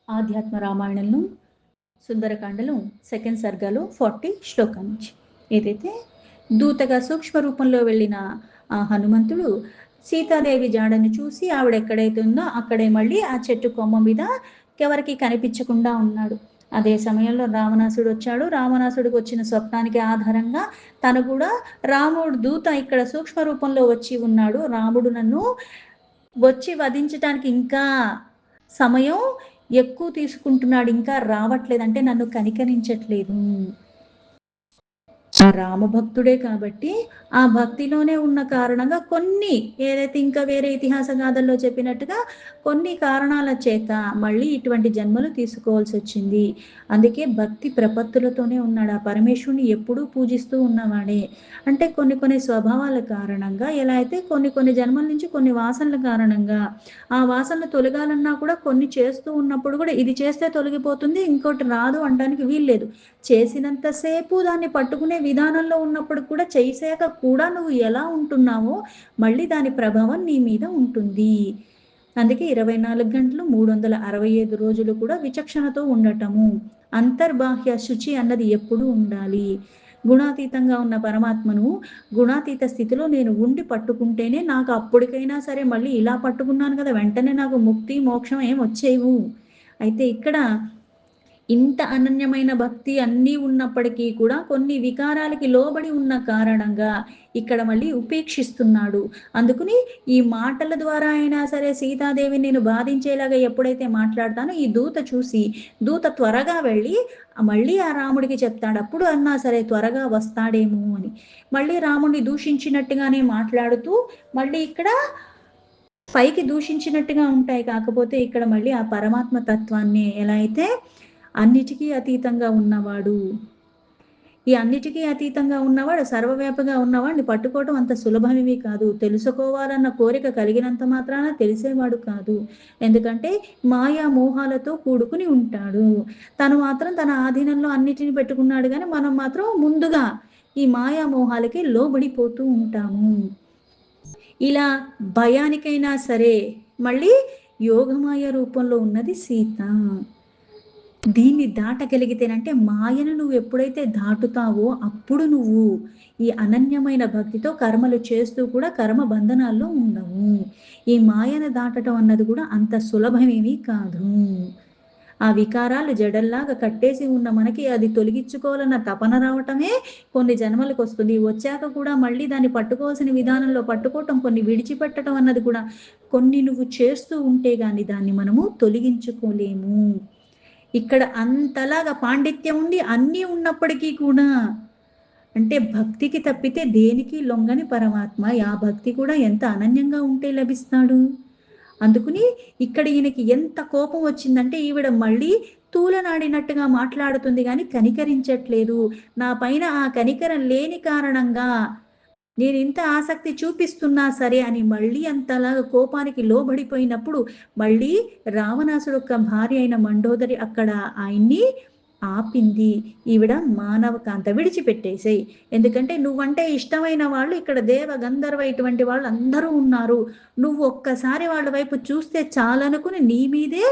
ఆధ్యాత్మ రామాయణంలో సుందరకాండలో సెకండ్ సర్గలో 40 శ్లోకం నుంచి ఏదైతే దూతగా సూక్ష్మ రూపంలో వెళ్ళిన ఆ హనుమంతుడు సీతాదేవి జాడను చూసి ఆవిడ ఎక్కడైతే ఉందో అక్కడే మళ్ళీ ఆ చెట్టు కొమ్మ మీద ఎవరికి కనిపించకుండా ఉన్నాడు. అదే సమయంలో రావణాసుడు వచ్చాడు. రావణాసుడికి వచ్చిన స్వప్నానికి ఆధారంగా తను కూడా రాముడు దూత ఇక్కడ సూక్ష్మ రూపంలో వచ్చి ఉన్నాడు, రాముడు నన్ను వచ్చి వధించటానికి ఇంకా సమయం ఎక్కువ తీసుకుంటున్నాడు, ఇంకా రావట్లేదు, అంటే నన్ను కనికరించట్లేదు. ఆ రామభక్తుడే కాబట్టి ఆ భక్తిలోనే ఉన్న కారణంగా కొన్ని ఏదైతే ఇంకా వేరే ఇతిహాస గాథల్లో చెప్పినట్టుగా కొన్ని కారణాల చేత మళ్ళీ ఇటువంటి జన్మలు తీసుకోవాల్సి వచ్చింది. అందుకే భక్తి ప్రపత్తులతోనే ఉన్నాడు. ఆ పరమేశ్వరుని ఎప్పుడూ పూజిస్తూ ఉన్నవాడే. అంటే కొన్ని కొన్ని స్వభావాల కారణంగా ఎలా అయితే కొన్ని కొన్ని జన్మల నుంచి కొన్ని వాసనల కారణంగా ఆ వాసనలు తొలగాలన్నా కూడా కొన్ని చేస్తూ ఉన్నప్పుడు కూడా ఇది చేస్తే తొలగిపోతుంది, ఇంకోటి రాదు అనడానికి వీల్లేదు. చేసినంతసేపు దాన్ని పట్టుకునే విధానంలో ఉన్నప్పుడు కూడా చేసాక కూడా నువ్వు ఎలా ఉంటున్నావో మళ్ళీ దాని ప్రభావం నీ మీద ఉంటుంది. అందుకే 24 గంటలు 365 రోజులు కూడా విచక్షణతో ఉండటము, అంతర్బాహ్య శుచి అన్నది ఎప్పుడూ ఉండాలి. గుణాతీతంగా ఉన్న పరమాత్మను గుణాతీత స్థితిలో నేను ఉండి పట్టుకుంటేనే నాకు అప్పటికైనా సరే మళ్ళీ ఇలా పట్టుకున్నాను కదా వెంటనే నాకు ముక్తి మోక్షం ఏం వచ్చేవు. అయితే ఇక్కడ ఇంత అనన్యమైన భక్తి అన్నీ ఉన్నప్పటికీ కూడా కొన్ని వికారాలకి లోబడి ఉన్న కారణంగా ఇక్కడ మళ్ళీ ఉపేక్షిస్తున్నాడు. అందుకని ఈ మాటల ద్వారా అయినా సరే సీతాదేవిని నేను బాధించేలాగా ఎప్పుడైతే మాట్లాడతానో ఈ దూత చూసి దూత త్వరగా వెళ్ళి మళ్ళీ ఆ రాముడికి చెప్తాడు. అప్పుడు అన్నా సరే త్వరగా వస్తాడేమో అని. మళ్ళీ రాముడిని దూషించినట్టుగానే మాట్లాడుతూ మళ్ళీ ఇక్కడ పైకి దూషించినట్టుగా ఉంటాయి. కాకపోతే ఇక్కడ మళ్ళీ ఆ పరమాత్మ తత్వాన్ని ఎలా అయితే అన్నిటికీ అతీతంగా ఉన్నవాడు, ఈ అన్నిటికీ అతీతంగా ఉన్నవాడు, సర్వవ్యాపిగా ఉన్నవాడిని పట్టుకోవడం అంత సులభమేమీ కాదు. తెలుసుకోవాలన్న కోరిక కలిగినంత మాత్రాన తెలిసేవాడు కాదు. ఎందుకంటే మాయా మోహాలతో కూడుకుని ఉంటాడు. తను మాత్రం తన ఆధీనంలో అన్నిటిని పెట్టుకున్నాడు కానీ మనం మాత్రం ముందుగా ఈ మాయా మోహాలకి లోబడిపోతూ ఉంటాము. ఇలా భయానికైనా సరే మళ్ళీ యోగమాయ రూపంలో ఉన్నది సీత. దీన్ని దాటగలిగితేనంటే మాయను నువ్వు ఎప్పుడైతే దాటుతావో అప్పుడు నువ్వు ఈ అనన్యమైన భక్తితో కర్మలు చేస్తూ కూడా కర్మ బంధనాల్లో ఉండవు. ఈ మాయను దాటడం అన్నది కూడా అంత సులభమేమీ కాదు. ఆ వికారాలు జడల్లాగా కట్టేసి ఉన్న మనకి అది తొలగించుకోవాలన్న తపన రావటమే కొన్ని జన్మలకు వస్తుంది. వచ్చాక కూడా మళ్ళీ దాన్ని పట్టుకోవాల్సిన విధానంలో పట్టుకోవటం, కొన్ని విడిచిపెట్టడం అన్నది కూడా కొన్ని నువ్వు చేస్తూ ఉంటే గాని దాన్ని మనము తొలగించుకోలేము. ఇక్కడ అంతలాగా పాండిత్యం ఉండి అన్నీ ఉన్నప్పటికీ కూడా అంటే భక్తికి తప్పితే దేనికి లొంగని పరమాత్మ ఆ భక్తి కూడా ఎంత అనన్యంగా ఉంటే లభిస్తాడు. అందుకుని ఇక్కడ ఈయనకి ఎంత కోపం వచ్చిందంటే ఈవిడ మళ్ళీ తూలనాడినట్టుగా మాట్లాడుతుంది కానీ కనికరించట్లేదు. నా పైన ఆ కనికరం లేని కారణంగా నేను ఇంత ఆసక్తి చూపిస్తున్నా సరే అని మళ్ళీ అంతలాగా కోపానికి లోబడిపోయినప్పుడు మళ్ళీ రావణాసుడు యొక్క భార్య అయిన మండోదరి అక్కడ ఆయన్ని ఆపింది. ఈవిడ మానవకాంత విడిచిపెట్టేసేయి, ఎందుకంటే నువ్వంటే ఇష్టమైన వాళ్ళు ఇక్కడ దేవ గంధర్వ ఇటువంటి వాళ్ళు అందరూ ఉన్నారు, నువ్వు ఒక్కసారి వాళ్ళ వైపు చూస్తే చాలనుకుని నీ మీదే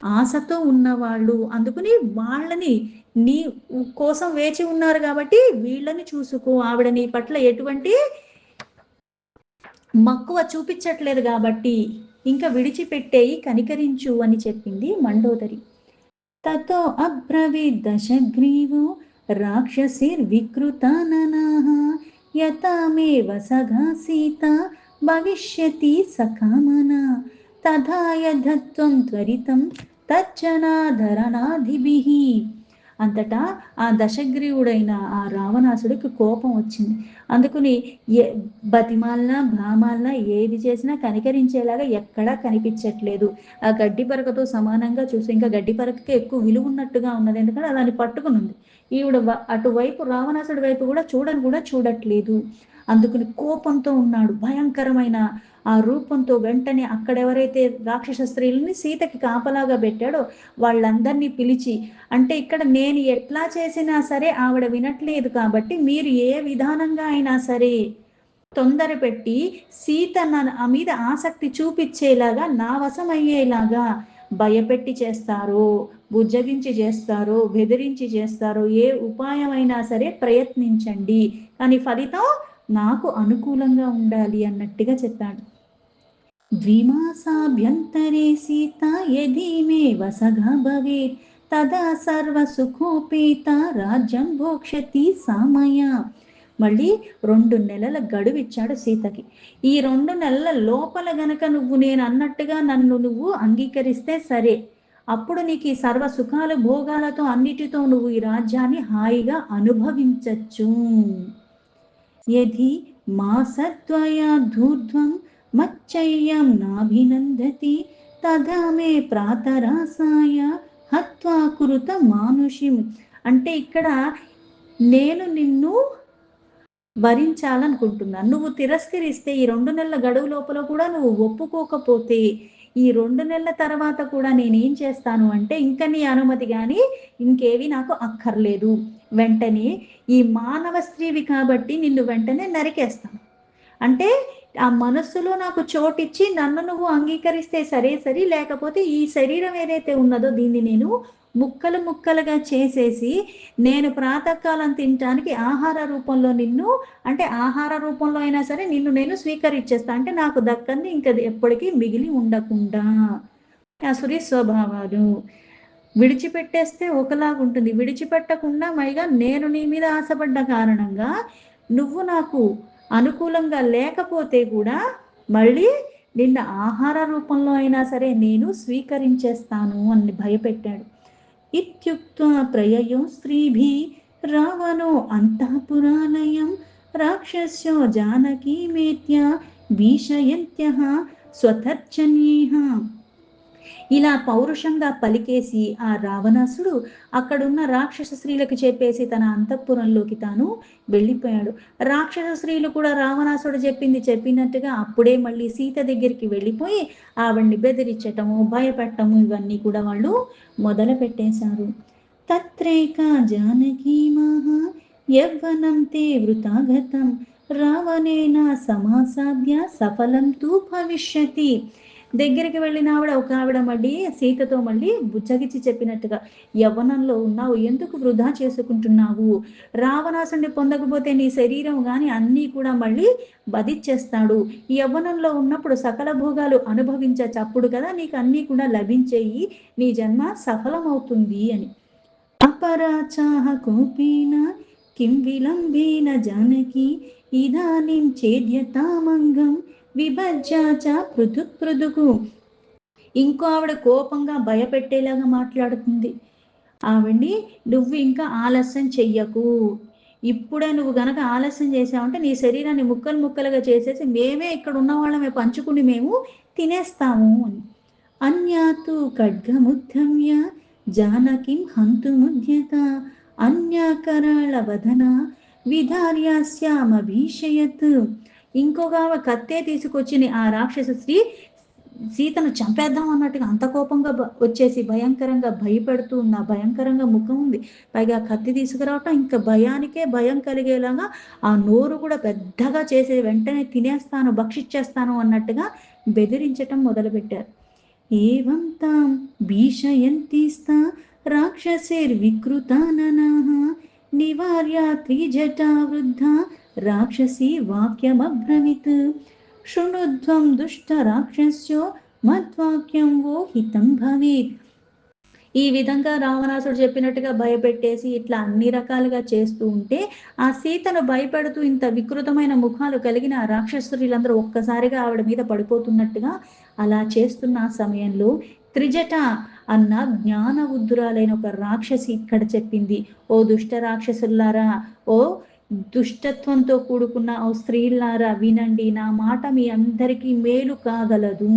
ఆశతో ఉన్నవాళ్ళు, అందుకుని వాళ్ళని నీ కోసం వేచి ఉన్నారు కాబట్టి వీళ్ళని చూసుకో, ఆవిడ నీ పట్ల ఎటువంటి మక్కువ చూపించట్లేదు కాబట్టి ఇంకా విడిచిపెట్టేయి, కనికరించు అని చెప్పింది మండోదరి. తతో అబ్రవీద్ దశగ్రీవో రాక్షసిర్వికృతాననాః యతామేవ సఖా సీత భవిష్యతి సకామనా తథా యథత్వం త్వరితం తజ్జనాధరణాధిభిః. అంతటా ఆ దశగ్రీవుడైన ఆ రావణాసుడికి కోపం వచ్చింది. అందుకుని బతిమాలన భామాలన ఏది చేసినా కనికరించేలాగా ఎక్కడా కనిపించట్లేదు. ఆ గడ్డి పరకతో సమానంగా చూసి ఇంకా గడ్డి పరకకే ఎక్కువ విలువ ఉన్నట్టుగా ఉన్నది, ఎందుకంటే అలాని పట్టుకుని ఉంది. ఈవిడ అటువైపు రావణాసుడి వైపు కూడా చూడట్లేదు. అందుకుని కోపంతో ఉన్నాడు. భయంకరమైన ఆ రూపంతో వెంటనే అక్కడెవరైతే రాక్షస స్త్రీలని సీతకి కాపలాగా పెట్టాడో వాళ్ళందరినీ పిలిచి, అంటే ఇక్కడ నేను ఎట్లా చేసినా సరే ఆవిడ వినట్లేదు కాబట్టి మీరు ఏ విధానంగా అయినా సరే తొందర పెట్టి సీత నా మీద ఆసక్తి చూపించేలాగా నా వశం అయ్యేలాగా భయపెట్టి చేస్తారో, బుజ్జగించి చేస్తారో, బెదిరించి చేస్తారో, ఏ ఉపాయమైనా సరే ప్రయత్నించండి. కానీ ఫలితం నాకు అనుకూలంగా ఉండాలి అన్నట్టుగా చెప్పాడు. ద్విమాసాభ్యంతరే సీత యది మే వసగా భవేత్ తదా సర్వసుఖోపేత రాజ్యం భోక్షతి సామయ. మళ్ళీ 2 నెలల గడువు ఇచ్చాడు సీతకి. ఈ 2 నెలల లోపల గనక నువ్వు నేను అన్నట్టుగా నన్ను నువ్వు అంగీకరిస్తే సరే, అప్పుడు నీకు ఈ సర్వ సుఖాలు భోగాలతో అన్నిటితో నువ్వు ఈ రాజ్యాన్ని హాయిగా అనుభవించచ్చు. యది మాసద్వయాధూర్ధ్వం మచ్చయ్యం నాభినందతి తదా మే ప్రాతరాసాయ హత్వా కృత మానుషిం. అంటే ఇక్కడ నేను నిన్ను భరించాలనుకుంటున్నాను. నువ్వు తిరస్కరిస్తే ఈ 2 నెలల గడువు లోపల కూడా నువ్వు ఒప్పుకోకపోతే ఈ 2 నెలల తర్వాత కూడా నేనేం చేస్తాను అంటే ఇంక నీ అనుమతి గాని ఇంకేవి నాకు అక్కర్లేదు. వెంటనే ఈ మానవ స్త్రీవి కాబట్టి నిన్ను వెంటనే నరికేస్తాను. అంటే ఆ మనస్సులో నాకు చోటిచ్చి నన్ను నువ్వు అంగీకరిస్తే సరే సరి, లేకపోతే ఈ శరీరం ఏదైతే ఉన్నదో దీన్ని నేను ముక్కలు ముక్కలుగా చేసేసి నేను ప్రాతకాలం తినటానికి ఆహార రూపంలో నిన్ను, అంటే ఆహార రూపంలో అయినా సరే నిన్ను నేను స్వీకరించేస్తా. అంటే నాకు దక్కంది ఇంకా ఎప్పటికీ మిగిలి ఉండకుండా. అసురి స్వభావాలు విడిచిపెట్టేస్తే ఒకలాగుంటుంది, విడిచిపెట్టకుండా మైగా నేను నీ మీద ఆశపడ్డ కారణంగా నువ్వు నాకు అనుకూలంగా లేకపోతే కూడా మళ్ళీ నిన్న ఆహార రూపంలో అయినా సరే నేను స్వీకరించేస్తాను అని భయపెట్టాడు. ఇత్యుక్త్వా ప్రయయో స్త్రీభి రావణో అంతఃపురాలయం రాక్షస్యో జానకీమేత్య భీషయంత్యః స్వతర్జన్యైః. ఇలా పౌరుషంగా పలికేసి ఆ రావణాసుడు అక్కడున్న రాక్షస స్త్రీలకు చెప్పేసి తన అంతఃపురంలోకి తాను వెళ్ళిపోయాడు. రాక్షస స్త్రీలు కూడా రావణాసుడు చెప్పింది చెప్పినట్టుగా అప్పుడే మళ్ళీ సీత దగ్గరికి వెళ్ళిపోయి ఆవిడ్ని బెదిరించటము, భయపెట్టము ఇవన్నీ కూడా వాళ్ళు మొదలు పెట్టేశారు. తత్రైక జానకీమాహ యవ్వనం తే వృతాగతం రావణేన సమాసాద్య సఫలం తు భవిష్యతి. దగ్గరికి వెళ్ళిన ఆవిడ ఒక ఆవిడ మళ్ళీ సీతతో మళ్ళీ బుజ్జగిచ్చి చెప్పినట్టుగా, యవ్వనంలో ఉన్నావు, ఎందుకు వృధా చేసుకుంటున్నావు? రావణాసుని పొందకపోతే నీ శరీరం కానీ అన్నీ కూడా మళ్ళీ బదిచ్చేస్తాడు. ఈ యవ్వనంలో ఉన్నప్పుడు సకల భోగాలు అనుభవించచ్చు, అప్పుడు కదా నీకు అన్నీ కూడా లభించేయి, నీ జన్మ సఫలమవుతుంది అని. అపరాచాహ కోపేన కిం విలంబేన జానకి ఇదానిం చేద్యతామంగం విభజ్యాచ పృథుక్ పృథుకు. ఇంకో ఆవిడ కోపంగా భయపెట్టేలాగా మాట్లాడుతుంది. ఆవిడ్ని నువ్వు ఇంకా ఆలస్యం చెయ్యకు, ఇప్పుడే నువ్వు గనక ఆలస్యం చేసావంటే నీ శరీరాన్ని ముక్కలు ముక్కలుగా చేసేసి మేమే ఇక్కడ ఉన్న వాళ్ళమే పంచుకుని మేము తినేస్తాము అని. అన్యాతు ఖడ్గముద్ధమ్య జానకిం హంతుముద్యత అన్యాకరాళ వదన విధార్యాస్యామభీషయత్. ఇంకొక కత్తే తీసుకొచ్చిన ఆ రాక్షస స్త్రీ సీతను చంపేద్దాం అన్నట్టుగా అంత కోపంగా వచ్చేసి భయంకరంగా భయపెడుతూ ఉన్న భయంకరంగా ముఖం ఉంది, పైగా కత్తి తీసుకురావటం, ఇంకా భయానికే భయం కలిగేలాగా ఆ నోరు కూడా పెద్దగా చేసే వెంటనే తినేస్తాను భక్షించేస్తాను అన్నట్టుగా బెదిరించటం మొదలుపెట్టారు. ఏవం తాం భీషయంతిస్తా రాక్షసైర్వికృతాననాః నివార్య త్రిజటా వృద్ధ రాక్షసీ వాక్యమబ్రవీత్ శృణుధ్వం దుష్ట రాక్షస్యో మద్వాక్యం వో హితం భవేత్. ఈ విధంగా రావణాసుడు చెప్పినట్టుగా భయపెట్టేసి ఇట్లా అన్ని రకాలుగా చేస్తూ ఉంటే ఆ సీతను భయపెడుతూ ఇంత వికృతమైన ముఖాలు కలిగిన ఆ రాక్షసులందరూ ఒక్కసారిగా ఆవిడ మీద పడిపోతున్నట్టుగా అలా చేస్తున్న సమయంలో త్రిజట అన్న జ్ఞాన ఉద్దురాలైన ఒక రాక్షసి ఇక్కడ చెప్పింది, ఓ దుష్ట రాక్షసులారా, ఓ దుష్టత్వంతో కూడుకున్న ఓ స్త్రీలారా వినండి, నా మాట మీ అందరికీ మేలు కాగలదు.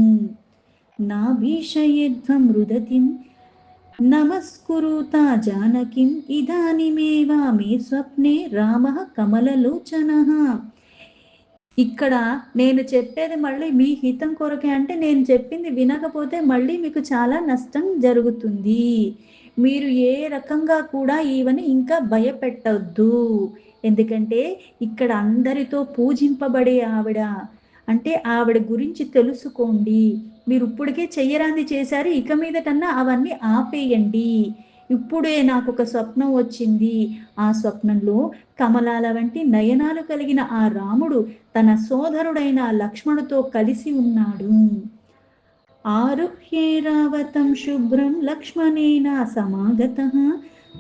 నా భీషయేధ్వం రుదతిం నమస్కురుతా జానకిం ఇదానిమేవా మే స్వప్నే రామః కమలలోచనః. ఇక్కడ నేను చెప్పేది మళ్ళీ మీ హితం కొరకే, అంటే నేను చెప్పింది వినకపోతే మళ్ళీ మీకు చాలా నష్టం జరుగుతుంది. మీరు ఏ రకంగా కూడా ఈవని ఇంకా భయపెట్టొద్దు. ఎందుకంటే ఇక్కడ అందరితో పూజింపబడే ఆవిడ, అంటే ఆవిడ గురించి తెలుసుకోండి. మీరు ఇప్పటికే చెయ్యరాంది చేశారు. ఇక మీదటన్నా అవన్నీ ఆపేయండి. ఇప్పుడే నాకొక స్వప్నం వచ్చింది. ఆ స్వప్నంలో కమలాల వంటి నయనాలు కలిగిన ఆ రాముడు తన సోదరుడైన లక్ష్మణుతో కలిసి ఉన్నాడు. ఆరుహ్యేరావతం శుభ్రం లక్ష్మణేన సమాగతః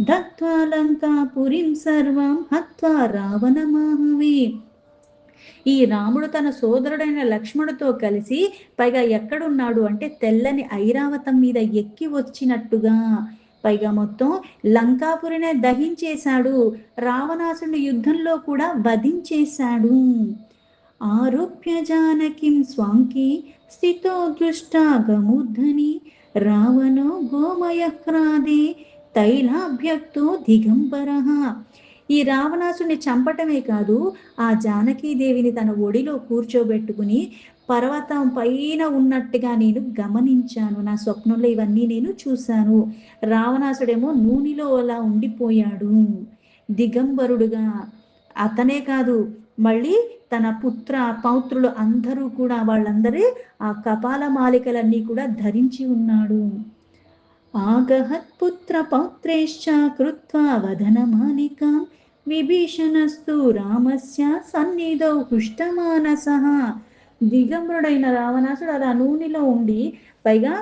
దత్వా లంకాపురీం సర్వాం హత్వా రావణమాహవే. ఈ రాముడు తన సోదరుడైన లక్ష్మణుతో కలిసి పైగా ఎక్కడున్నాడు అంటే తెల్లని ఐరావతం మీద ఎక్కి వచ్చినట్టుగా, పైగా మొత్తం లంకాపురినే దహించేశాడు. రావణాసుని యుద్ధంలో కూడా వధించేశాడు. ఆరోప్య జానకిం స్వాంకి స్థితో దృష్టాగమూర్ధని రావణో గోమయక్రాదే తైలాభ్యక్తో దిగంబరః. ఈ రావణాసుని చంపటమే కాదు, ఆ జానకీదేవిని తన ఒడిలో కూర్చోబెట్టుకుని పర్వతం పైన ఉన్నట్టుగా నేను గమనించాను. నా స్వప్నంలో ఇవన్నీ నేను చూశాను. రావణాసుడేమో నూనెలో అలా ఉండిపోయాడు దిగంబరుడుగా. అతనే కాదు, మళ్ళీ తన పుత్ర పౌత్రులు అందరూ కూడా వాళ్ళందరి ఆ కపాల మాలికలన్నీ కూడా ధరించి ఉన్నాడు. ఆగహత్ పుత్ర పౌత్రేశ్చ కృత్వా వదనమాలికాం విభీషణస్తు రామస్య సన్నిధౌ హృష్టమానసః. దిగంబరుడైన రావణాసుడు అలా నూనెలో ఉండి పైగా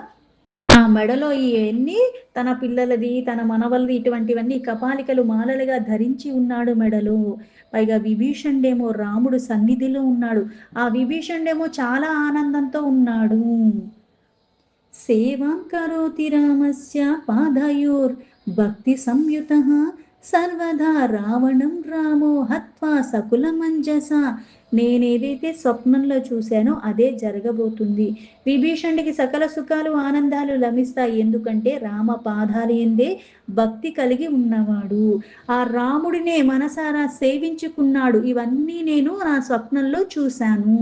ఆ మెడలో ఇవన్నీ తన పిల్లలది తన మనవలది ఇటువంటివన్నీ కపాలికలు మాలలుగా ధరించి ఉన్నాడు మెడలో. పైగా విభీషణుడేమో రాముడు సన్నిధిలో ఉన్నాడు. ఆ విభీషణుడేమో చాలా ఆనందంతో ఉన్నాడు. సేవాం కరోతి రామస్య పాదయోర్ భక్తి సంయుతః సర్వదా రావణం రామో హత్వా సకులమంజస. నేనేదైతే స్వప్నంలో చూశానో అదే జరగబోతుంది. విభీషణుడికి సకల సుఖాలు ఆనందాలు లభిస్తాయి. ఎందుకంటే రామ పాదాలు ఎందే భక్తి కలిగి ఉన్నవాడు. ఆ రాముడినే మనసారా సేవించుకున్నాడు. ఇవన్నీ నేను నా స్వప్నంలో చూశాను.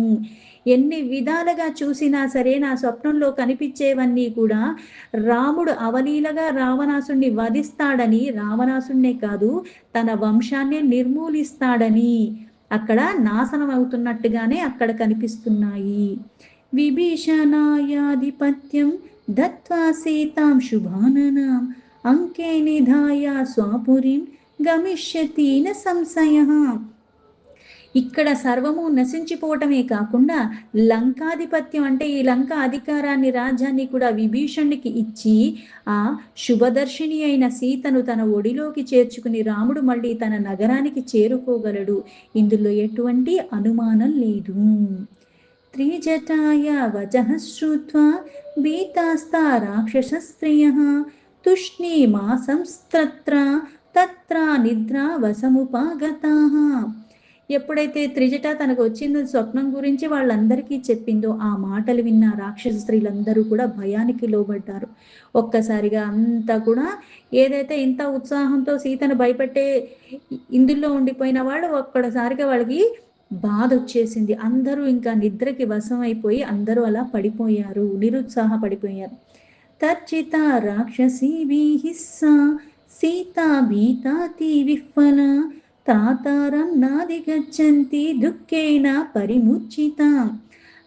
ఎన్ని విధాలుగా చూసినా సరే నా స్వప్నంలో కనిపించేవన్నీ కూడా రాముడు అవలీలగా రావణాసుణ్ణి వధిస్తాడని, రావణాసుణ్ణే కాదు తన వంశాన్నే నిర్మూలిస్తాడని అక్కడ నాశనం అవుతున్నట్టుగానే అక్కడ కనిపిస్తున్నాయి. విభీషణాయాధిపత్యం దత్వా సీతాం శుభాననాం అంకే నిధాయ స్వాపురిం గమిష్యతి న సంశయః. ఇక్కడ సర్వము నశించిపోవటమే కాకుండా లంకాధిపత్యం అంటే ఈ లంక అధికారాన్ని రాజ్యాన్ని కూడా విభీషణునికి ఇచ్చి ఆ శుభదర్శిని అయిన సీతను తన ఒడిలోకి చేర్చుకుని రాముడు మళ్ళీ తన నగరానికి చేరుకోగలడు. ఇందులో ఎటువంటి అనుమానం లేదు. త్రిజటాయ వచః శ్రుత్వా భీతాస్తా రాక్షస స్త్రియః తూష్ణీమాసంస్తత్ర తత్ర నిద్రా వసముపాగతాః. ఎప్పుడైతే త్రిజట తనకు వచ్చిందో స్వప్నం గురించి వాళ్ళందరికీ చెప్పిందో ఆ మాటలు విన్న రాక్షస స్త్రీలందరూ కూడా భయానికి లోబడ్డారు. ఒక్కసారిగా అంతా కూడా ఏదైతే ఇంత ఉత్సాహంతో సీతను భయపెట్టే ఇందులో ఉండిపోయిన వాళ్ళు ఒక్కసారిగా వాళ్ళకి బాధ వచ్చేసింది. అందరూ ఇంకా నిద్రకి వశం అయిపోయి అందరూ అలా పడిపోయారు, నిరుత్సాహపడిపోయారు. తర్చిత రాక్షసీభిః సా సీతా భీతాతి విహ్వల తాతారం నాదిగచ్చంతి దుఃఖేన పరిముచ్చిత.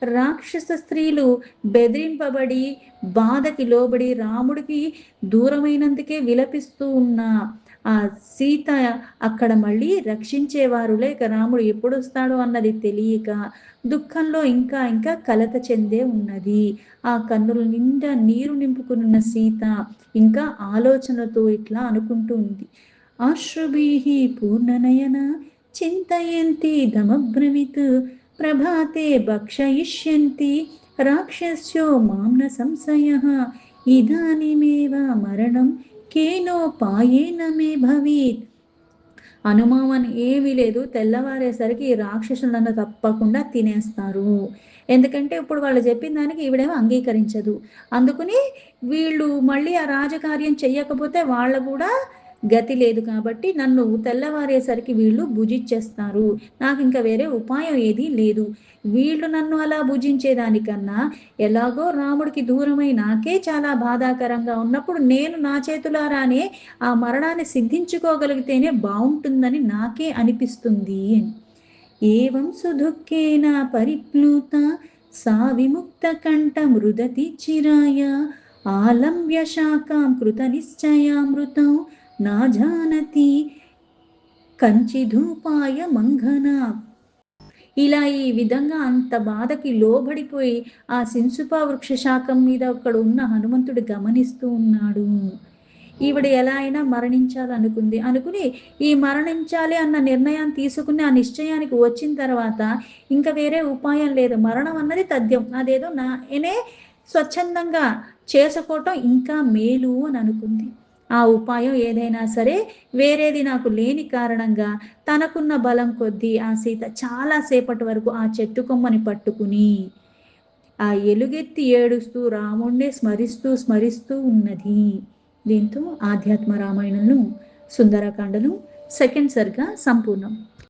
రాక్షస స్త్రీలు బెదిరింపబడి బాధకి లోబడి రాముడికి దూరమైనందుకే విలపిస్తూ ఉన్న ఆ సీత అక్కడ మళ్ళీ రక్షించేవారు లేక రాముడు ఎప్పుడు వస్తాడో అన్నది తెలియక దుఃఖంలో ఇంకా ఇంకా కలత చెందే ఉన్నది. ఆ కన్నుల నిండా నీరు నింపుకున్న సీత ఇంకా ఆలోచనతో ఇట్లా అనుకుంటూ ఉంది. ఆశ్రుభిః పూర్ణనయన చింతయంతి ధమబ్రవీత్ ప్రభాతే భక్షయిష్యంతి రాక్షస్యో మాం న సంశయః ఇదానీమేవ మరణం కేనోపాయేన మే భవేత్. అనుమానం ఏమీ లేదు, తెల్లవారేసరికి ఈ రాక్షసులను తప్పకుండా తినేస్తారు. ఎందుకంటే ఇప్పుడు వాళ్ళు చెప్పిన దానికి ఈవిడేమో అంగీకరించదు. అందుకని వీళ్ళు మళ్ళీ ఆ రాజకార్యం చెయ్యకపోతే వాళ్ళ కూడా గతి లేదు కాబట్టి నన్ను తెల్లవారేసరికి వీళ్ళు భుజించేస్తారు. నాకు ఇంకా వేరే ఉపాయం ఏదీ లేదు. వీళ్ళు నన్ను అలా భుజించేదానికన్నా ఎలాగో రాముడికి దూరమై నాకే చాలా బాధాకరంగా ఉన్నప్పుడు నేను నా చేతులారానే ఆ మరణాన్ని సిద్ధించుకోగలిగితేనే బాగుంటుందని నాకే అనిపిస్తుంది. ఏవం సుదుఃఖేన పరిప్లూత సా విముక్తకంఠమృదతి చిరాయ ఆలంబ్య శాఖాం కృతనిశ్చయామృతం నా జానతి కంచిధూపాయ మంఘనా. ఇలా ఈ విధంగా అంత బాధకి లోబడిపోయి ఆ సింసుప వృక్ష శాఖం మీద అక్కడ ఉన్న హనుమంతుడు గమనిస్తూ ఉన్నాడు. ఈవిడ ఎలా అయినా మరణించాలనుకుంది. అనుకుని ఈ మరణించాలి అన్న నిర్ణయం తీసుకుని ఆ నిశ్చయానికి వచ్చిన తర్వాత ఇంకా వేరే ఉపాయం లేదు. మరణం అన్నది తథ్యం. అదేదో నేనే స్వచ్ఛందంగా చేసుకోవటం ఇంకా మేలు అని అనుకుంది. ఆ ఉపాయం ఏదైనా సరే వేరేది నాకు లేని కారణంగా తనకున్న బలం కొద్దీ ఆ సీత చాలా సేపటి వరకు ఆ చెట్టు కొమ్మని పట్టుకుని ఆ ఎలుగెత్తి ఏడుస్తూ రాముణ్ణే స్మరిస్తూ స్మరిస్తూ ఉన్నది. దీంతో ఆధ్యాత్మ రామాయణంలో సుందరకాండలు సెకండ్ సర్గ సంపూర్ణం.